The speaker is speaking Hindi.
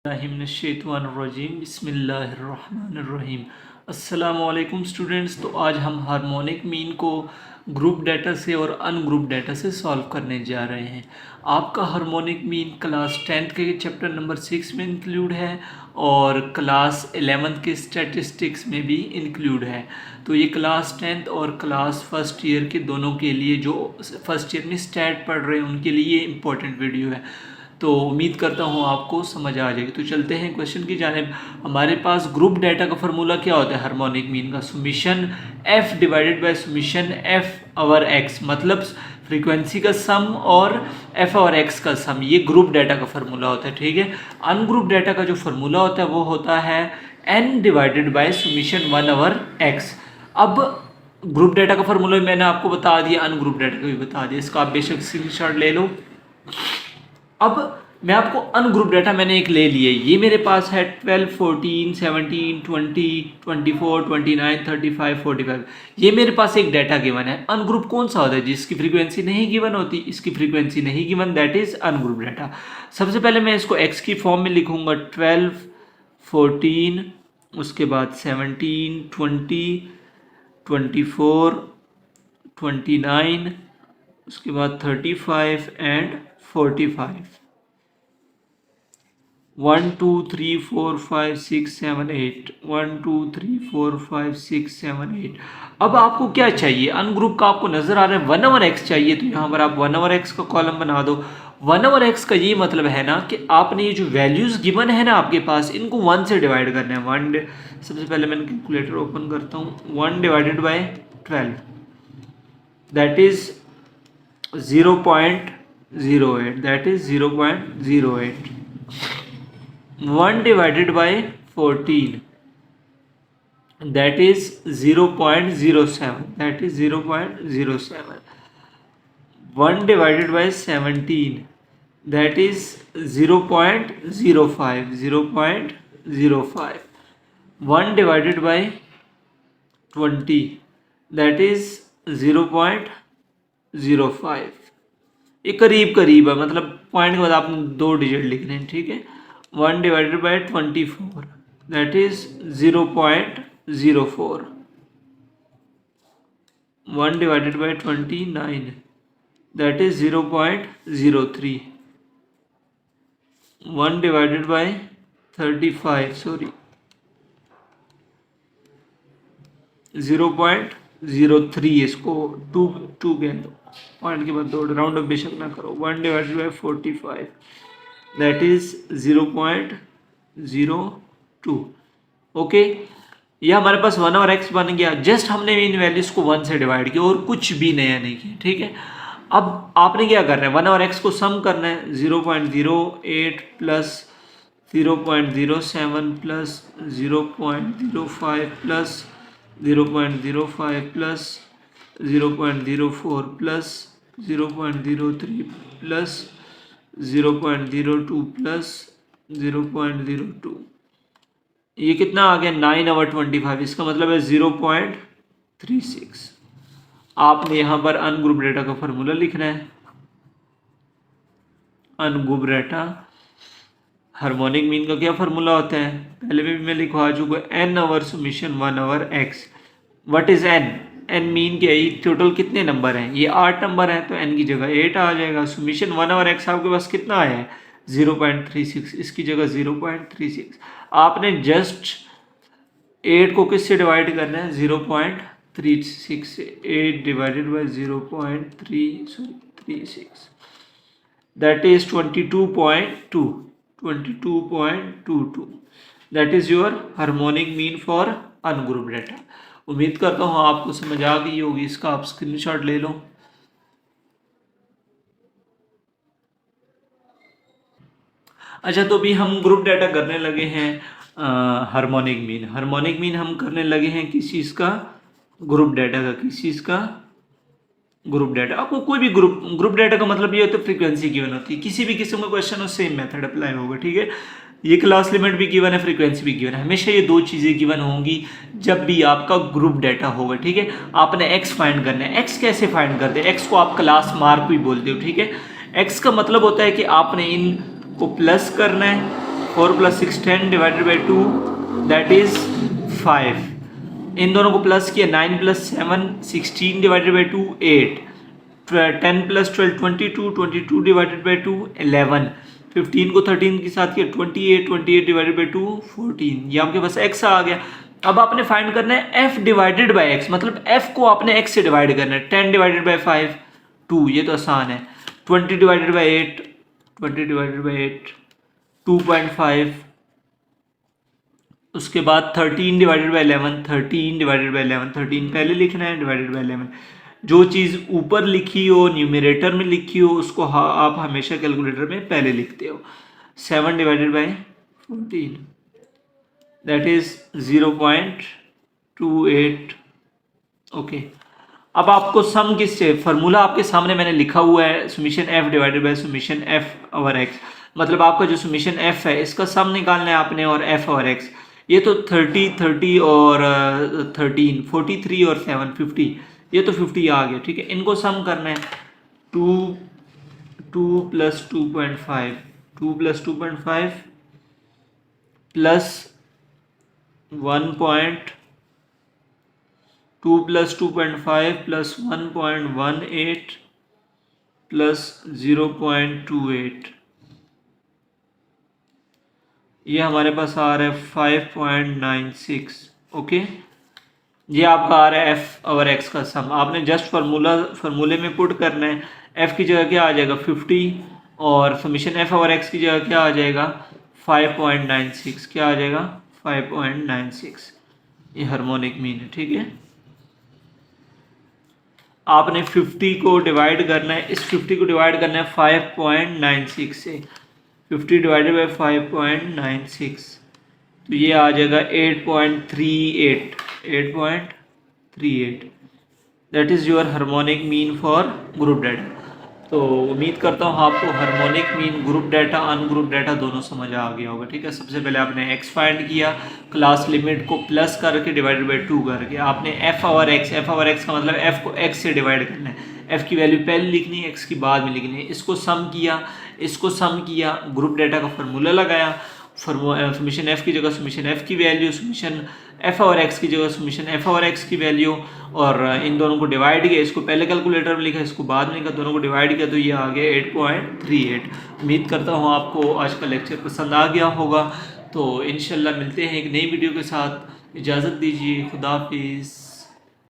बिस्मिल्लाहिर्रहमानिर्रहीम बिस्मिल्लाहिर्रहमानिर्रहीम। अस्सलामुअलैकुम स्टूडेंट्स। तो आज हम हार्मोनिक मीन को ग्रुप डाटा से और अनग्रुप डाटा से सॉल्व करने जा रहे हैं। आपका हार्मोनिक मीन क्लास 10th के चैप्टर नंबर 6 में इंक्लूड है और क्लास 11th के स्टैटिस्टिक्स में भी इंक्लूड है। तो ये क्लास 10th और क्लास फर्स्ट ईयर के दोनों के लिए, जो फर्स्ट ईयर में स्टैट पढ़ रहे हैं उनके लिए ये इंपॉर्टेंट वीडियो है। तो उम्मीद करता हूँ आपको समझ आ जाएगी। तो चलते हैं क्वेश्चन की जानिब। हमारे पास ग्रुप डाटा का फार्मूला क्या होता है हार्मोनिक मीन का? Summation F divided by summation F over X, मतलब फ्रीक्वेंसी का सम और एफ ओवर एक्स का सम, ये ग्रुप डाटा का फार्मूला होता है। ठीक है। अनग्रुप डाटा का जो फार्मूला होता है वो होता है N divided by summation 1 over X. अब ग्रुप डाटा का फार्मूला मैंने आपको बता दिया, अनग्रुप डाटा का भी बता दिया। इसका आप बेशक स्क्रीनशॉट ले लो। अब मैं आपको अनग्रुप डाटा मैंने एक ले लिया, ये मेरे पास है 12, 14, 17, 20, 24, 29, 35, 45। ये मेरे पास एक डाटा गिवन है। अनग्रुप कौन सा होता है? जिसकी फ्रीक्वेंसी नहीं गिवन होती, इसकी फ्रीक्वेंसी नहीं given, that is ungroup data. सबसे पहले मैं इसको एक्स की फॉर्म में लिखूंगा, 12, 14, उसके बाद 17, 20, 24, 29, उसके बाद 35 एंड 45। 1 2 3 4 5 6 7 8, 1 2 3 4 5 6 7 8। अब आपको क्या चाहिए? अनग्रुप का आपको नजर आ रहा है 1 ओवर एक्स चाहिए, तो यहाँ पर आप 1 ओवर एक्स का कॉलम बना दो। 1 ओवर एक्स का ये मतलब है ना कि आपने ये जो वैल्यूज गिवन है ना आपके पास, इनको 1 से डिवाइड करना है। 1, सबसे पहले मैंने कैलकुलेटर ओपन करता हूँ। 1 divided by 12, that is 0.08, that is 0.08। 1 divided by 14, that is 0.07, that is 0.07. 1 divided by 17, that is 0.05, 0.05. 1 divided by 20, that is 0.05। ये करीब करीब है, मतलब पॉइंट के बाद आपने 2 डिजिट लिखने हैं। ठीक है। 1 divided by 24, that is 0.04। 1 divided by 29, that is 0.03। 1 divided by 35, sorry 0.03, इसको 2 कह दो, पॉइंट के बाद 2 राउंड अप बेशक ना करो। 1 divided by 45, that is 0.02। Okay, ये हमारे पास 1 ओवर एक्स बन गया। जस्ट हमने इन वैल्यूज को 1 से डिवाइड किया और कुछ भी नया नहीं किया। ठीक है। अब आपने क्या करना है? 1 ओवर एक्स को सम करना है। 0.08 plus 0.07 plus 0.05 plus 0.05 plus 0.04 plus 0.03 plus 0.02 plus 0.02। ये कितना आ गया? 9 ओवर 25। इसका मतलब है 0.36। आपने यहाँ पर अनग्रुप डाटा का फार्मूला लिखना है। अनग्रुप डाटा हार्मोनिक मीन का क्या फार्मूला होता है? पहले भी मैं लिखवा चुका, N over summation 1 over X. What is N? N mean क्या है? टोटल कितने नंबर हैं? ये 8 नंबर है, तो एन की जगह 8 आ जाएगा। सुमिशन 1 ओवर एक्स आपके पास कितना आया है? 0.36, इसकी जगह 0.36। आपने जस्ट 8 को किससे डिवाइड करना है? 0.36 से। 8 divided by 0.36, that is 22.22। That is your harmonic mean for ungroup data. उम्मीद करता हूँ आपको समझ आ गई होगी। इसका आप स्क्रीनशॉट ले लो। अच्छा, तो अभी हम ग्रुप डाटा करने लगे हैं हार्मोनिक मीन। हार्मोनिक मीन हम करने लगे हैं किस चीज़ का? ग्रुप डाटा का। किस चीज़ का? Group data. आपको कोई भी ग्रुप डाटा का मतलब ये होता है फ्रीक्वेंसी गिवन होती है। किसी भी किस्म का क्वेश्चन हो, सेम मेथड अप्लाई होगा। ठीक है। ये क्लास लिमिट भी गिवन है, फ्रीक्वेंसी भी गिवन है। हमेशा ये 2 चीज़ें गिवन होंगी जब भी आपका ग्रुप डाटा होगा। ठीक है। आपने एक्स फाइंड करना है। एक्स कैसे फाइंड करते हैं? एक्स को आप क्लास मार्क भी बोलते हो। ठीक है। एक्स का मतलब होता है कि आपने इन को प्लस करना है 4 + 6 10 डिवाइडेड बाई 2 दैट इज़ 5। इन दोनों को प्लस किया, 9 + 7 16 डिवाइडेड बाई 2 8, 10 + 12 22, 22 डिवाइडेड बाई 2 11, 15 को 13 के साथ किया 28, 28 डिवाइडेड बाई 2 14। ये आपके पास x आ गया। अब आपने फाइंड करना है f डिवाइडेड बाई x, मतलब f को आपने x से डिवाइड करना है। 10 डिवाइडेड बाई 5 2, ये तो आसान है। 20 डिवाइडेड बाई 8 20 डिवाइडेड बाई 8 2.5। उसके बाद 13 डिवाइडेड बाई 11 13 डिवाइडेड बाई 11, 13 पहले लिखना है डिवाइडेड बाई 11। जो चीज़ ऊपर लिखी हो, न्यूमरेटर में लिखी हो, उसको आप हमेशा कैलकुलेटर में पहले लिखते हो। 7 divided by 14 that is 0.28। Okay, अब आपको सम किससे, फार्मूला आपके सामने मैंने लिखा हुआ है, summation F divided by summation F over X. मतलब आपका जो समीशन एफ है इसका सम निकालना है आपने, और एफ ओवर एक्स। ये तो 30 30 और 13 43 और 7 50, ये तो 50 आ गया। ठीक है, इनको सम करना है। 2 + 2.5 2 + 2.5 प्लस 2 + 2.5 प्लस 1.18 प्लस 0.28, ये हमारे पास आ रहा है 5.96। ओके, ये आपका आ रहा है एफ ओवर एक्स का सम। आपने जस्ट फार्मूले में पुट करना है। एफ की जगह क्या आ जाएगा 50, और समीशन एफ ओवर एक्स की जगह क्या आ जाएगा 5.96। क्या आ जाएगा 5.96। ये हार्मोनिक मीन है। ठीक है, आपने 50 को डिवाइड करना है, इस 50 को डिवाइड करना है 5.96 से। 50 डिवाइडेड बाई 5.96, तो ये आ जाएगा 8.38 8.38। That is your harmonic mean for group data. तो उम्मीद करता हूँ आपको harmonic mean, group data, ungroup data दोनों समझ आ गया होगा। ठीक है, सबसे पहले आपने x फाइंड किया, क्लास लिमिट को प्लस करके डिवाइडेड बाई 2 करके आपने f ओवर x का मतलब f को x से डिवाइड करना है। f की वैल्यू पहले लिखनी है, x की बाद में लिखनी है। इसको सम किया, ग्रुप डाटा का फार्मूला लगाया, समीशन एफ की जगह समीशन एफ की value, summation F over x की जगह समीशन एफ ओवर एक्स की वैल्यू, और इन दोनों को डिवाइड किया। इसको पहले कैलकुलेटर में लिखा, इसको बाद में लिखा, दोनों को डिवाइड किया, तो ये आ गया 8.38। उम्मीद करता हूँ आपको आज का लेक्चर पसंद आ गया होगा। तो इंशाल्लाह मिलते हैं एक नई वीडियो के साथ। इजाज़त दीजिए, खुदा हाफिज़।